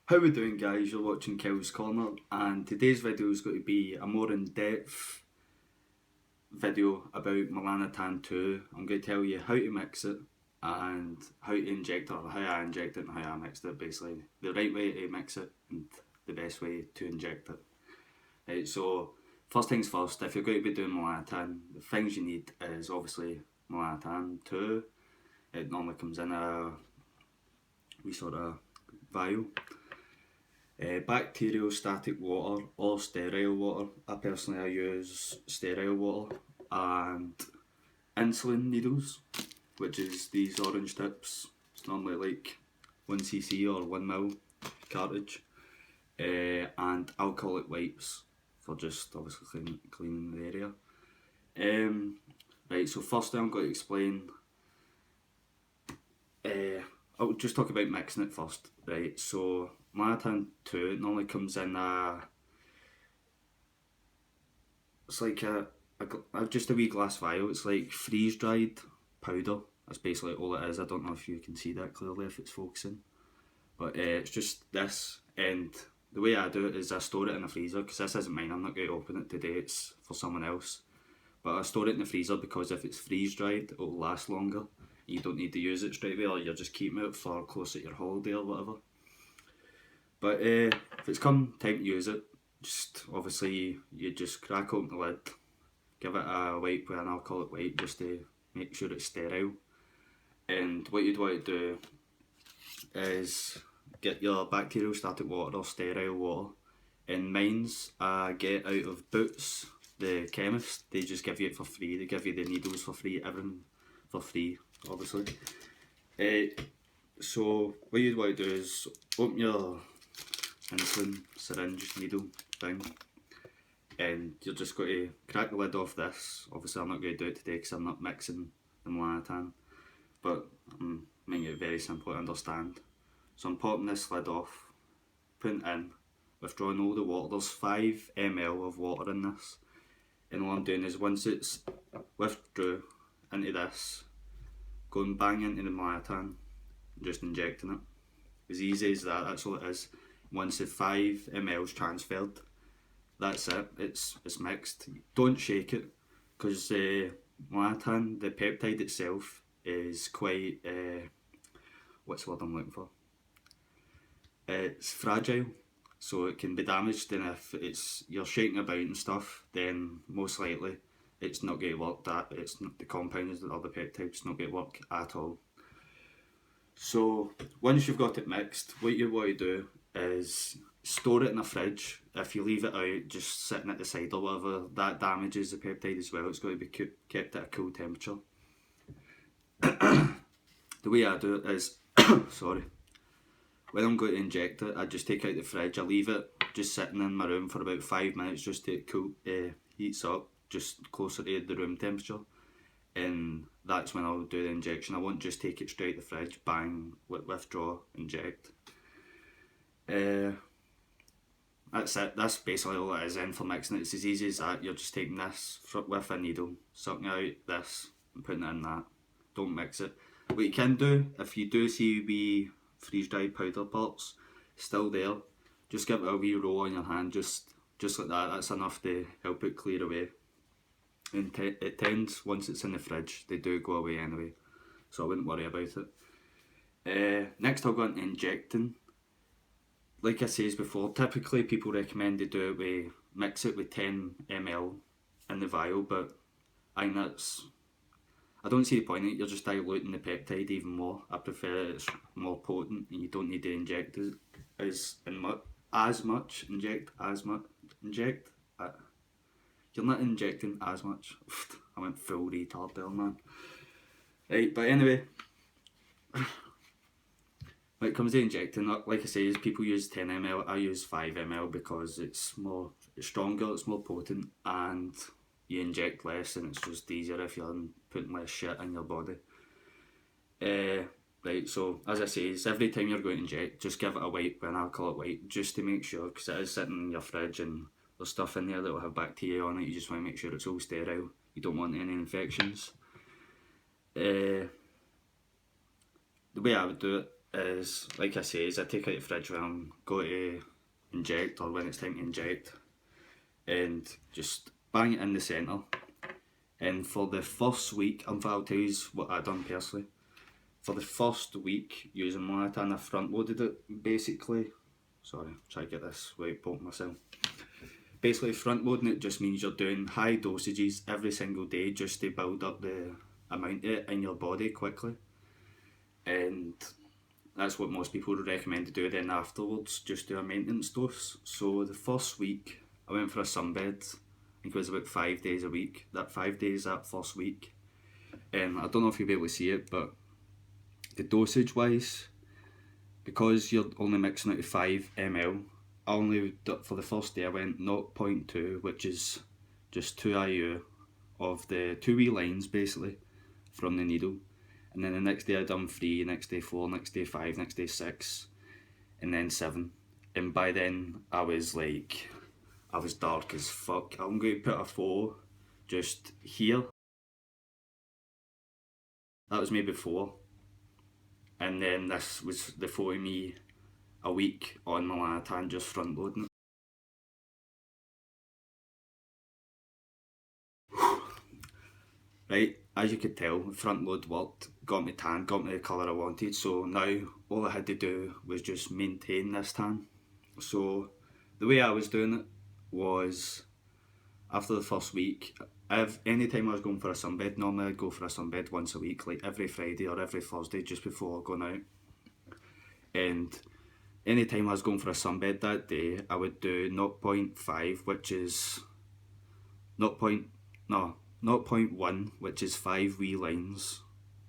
How we doing, guys? You're watching Kel's Corner, and today's video is going to be a more in-depth video about Melanotan 2. I'm going to tell you how to mix it and how to inject it, or how I inject it and how I mixed it, basically. The right way to mix it and the best way to inject it. Right, so first things first, if you're going to be doing Melanotan, the things you need is obviously Melanotan 2. It normally comes in a wee sort of vial. Bacteriostatic water or sterile water. I use sterile water, and insulin needles, which is these orange tips. It's normally like 1cc or 1 ml cartridge, and alcoholic wipes for just obviously cleaning the area. Right, so firstly I'm going to explain. I'll just talk about mixing it first. Right, so Melanotan 2 normally comes in it's like just a wee glass vial. It's like freeze dried powder. That's basically all it is. I don't know if you can see that clearly if it's focusing, but it's just this. And the way I do it is I store it in a freezer, because this isn't mine. I'm not going to open it today. It's for someone else. But I store it in the freezer because if it's freeze dried, it'll last longer. You don't need to use it straight away, or you're just keeping it for close at your holiday or whatever. But if it's come time to use it, just obviously you just crack open the lid, give it a wipe with an alcoholic wipe just to make sure it's sterile. And what you'd want to do is get your bacteriostatic water or sterile water. And mine's I get out of Boots, the chemist. They just give you it for free. They give you the needles for free, everything for free, obviously. So what you'd want to do is open your insulin syringe needle thing, and you're just going to crack the lid off this. Obviously I'm not going to do it today because I'm not mixing the Melanotan, but I'm making it very simple to understand. So I'm popping this lid off, putting it in, withdrawing all the water. There's 5 ml of water in this, and all I'm doing is once it's withdrew into this, going bang into the Melanotan, just injecting it. As easy as that, that's all it is. Once the 5 ml's transferred, that's it, it's mixed. Don't shake it, because Melanotan, the peptide itself, is quite, what's the word I'm looking for? It's fragile, so it can be damaged, and if you're shaking about and stuff, then most likely it's not going to work. The compounds or the peptides not going to work at all. So once you've got it mixed, what you want to do is store it in a fridge. If you leave it out just sitting at the side or whatever, that damages the peptide as well. It's got to be kept at a cool temperature. The way I do it is, sorry, when I'm going to inject it, I just take out the fridge, I leave it just sitting in my room for about 5 minutes just to cool, heats up, just closer to the room temperature. And that's when I'll do the injection. I won't just take it straight to the fridge, bang, withdraw, inject. That's it. That's basically all it is in for mixing it. It's as easy as that. You're just taking this with a needle, sucking out this and putting it in that. Don't mix it. What you can do, if you do see wee freeze dried powder parts still there, just give it a wee roll on your hand, just like that. That's enough to help it clear away. And it tends, once it's in the fridge, they do go away anyway, so I wouldn't worry about it. Next I'll go into injecting. Like I said before, typically people recommend to mix it with 10 ml in the vial, but I don't see the point in it. You're just diluting the peptide even more. I prefer it's more potent and you don't need to inject as much. You're not injecting as much. I went full retard there, man. Right, but anyway, when it comes to injecting, like I say, people use 10 ml, I use 5 ml because it's stronger, it's more potent, and you inject less and it's just easier if you're putting less shit in your body. Right, so as I say, every time you're going to inject, just give it a wipe with an alcoholic wipe, just to make sure, because it is sitting in your fridge and there's stuff in there that will have bacteria on it. You just want to make sure it's all sterile. You don't want any infections. The way I would do it is, like I say, is I take out the fridge when I'm going to inject or when it's time to inject, and just bang it in the centre. And for the first week, I'll tell you what I done personally. For the first week using Melanotan, I front loaded it basically. Sorry, try to get this right poking myself. Basically, front loading it just means you're doing high dosages every single day just to build up the amount of it in your body quickly. And that's what most people would recommend to do. Then afterwards, just do a maintenance dose. So the first week, I went for a sunbed. I think it was about 5 days a week. That 5 days that first week. And I don't know if you'll be able to see it, but the dosage wise, because you're only mixing out 5 ml, I only, for the first day I went 0.2, which is just 2 IU of the 2 wee lines basically from the needle. And then the next day I done 3, next day 4, next day 5, next day 6, and then 7. And by then I was dark as fuck. I'm going to put a photo just here. That was me before. And then this was the photo of me a week on Melanotan just front loading it. Right, as you could tell, front load worked, got me tan, got me the colour I wanted, so now all I had to do was just maintain this tan. So the way I was doing it was, after the first week, any time I was going for a sunbed, normally I'd go for a sunbed once a week, like every Friday or every Thursday just before going out. And any time I was going for a sunbed that day, I would do 0.5, which is 0.1, which is 5 wee lines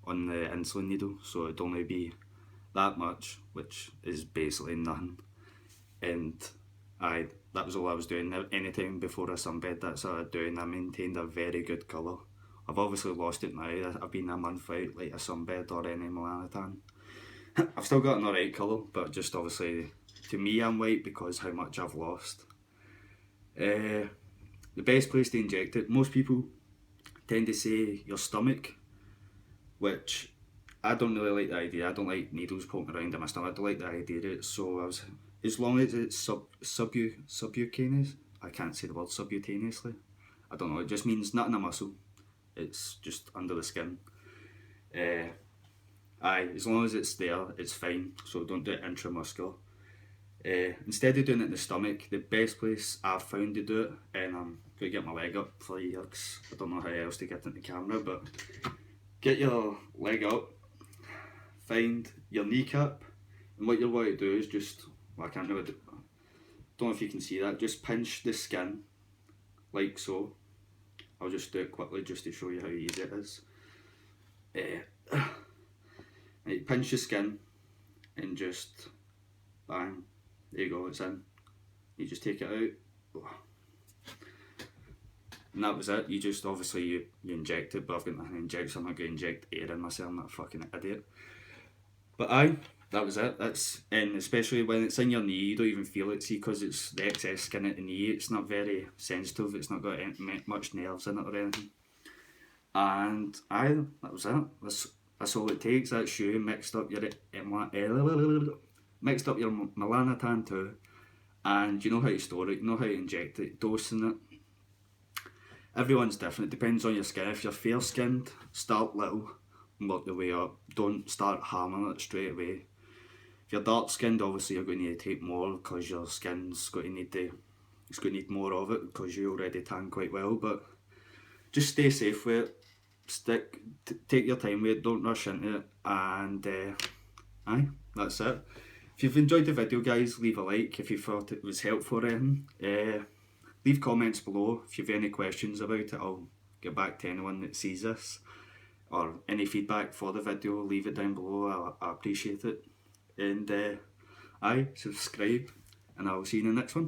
on the insulin needle, so it'd only be that much, which is basically nothing. And that was all I was doing. Anytime before a sunbed, that's what I'd do, and I maintained a very good colour. I've obviously lost it now. I've been a month out, like a sunbed or any Melanotan. I've still got an alright colour, but just obviously, to me I'm white because how much I've lost. The best place to inject it, most people tend to say your stomach, which I don't really like the idea. I don't like needles poking around in my stomach. I don't like the idea of it. So as long as it's subcutaneous, I can't say the word subcutaneously. I don't know, it just means not in a muscle. It's just under the skin. As long as it's there, it's fine. So don't do it intramuscular. Instead of doing it in the stomach, the best place I've found to do it, and I'm going to get my leg up for you because I don't know how else to get into the camera, but get your leg up, find your kneecap, and what you're going to do is just, well, I can't really do, don't know if you can see that, just pinch the skin, like so. I'll just do it quickly just to show you how easy it is. Right, pinch the skin and just bang, there you go, it's in. You just take it out. And that was it. You just, obviously you inject it, but I've got nothing to inject, so I'm not going to inject air in myself. I'm not a fucking idiot. But that was it. And especially when it's in your knee, you don't even feel it. See, because it's the excess skin at the knee, it's not very sensitive. It's not got much nerves in it or anything. And that was it. That's all it takes. That's you mixed up your Melanotan too, and you know how to store it. You know how to inject it, dosing it. Everyone's different. It depends on your skin. If you're fair skinned, start little and work your way up. Don't start hammering it straight away. If you're dark skinned, obviously you're going to need to take more because your skin's going to need more of it because you already tan quite well. But just stay safe with it. Take your time with it. Don't rush into it. And that's it. If you've enjoyed the video, guys, leave a like. If you thought it was helpful or anything, leave comments below. If you have any questions about it, I'll get back to anyone that sees this. Or any feedback for the video, leave it down below. I appreciate it. And subscribe, and I'll see you in the next one.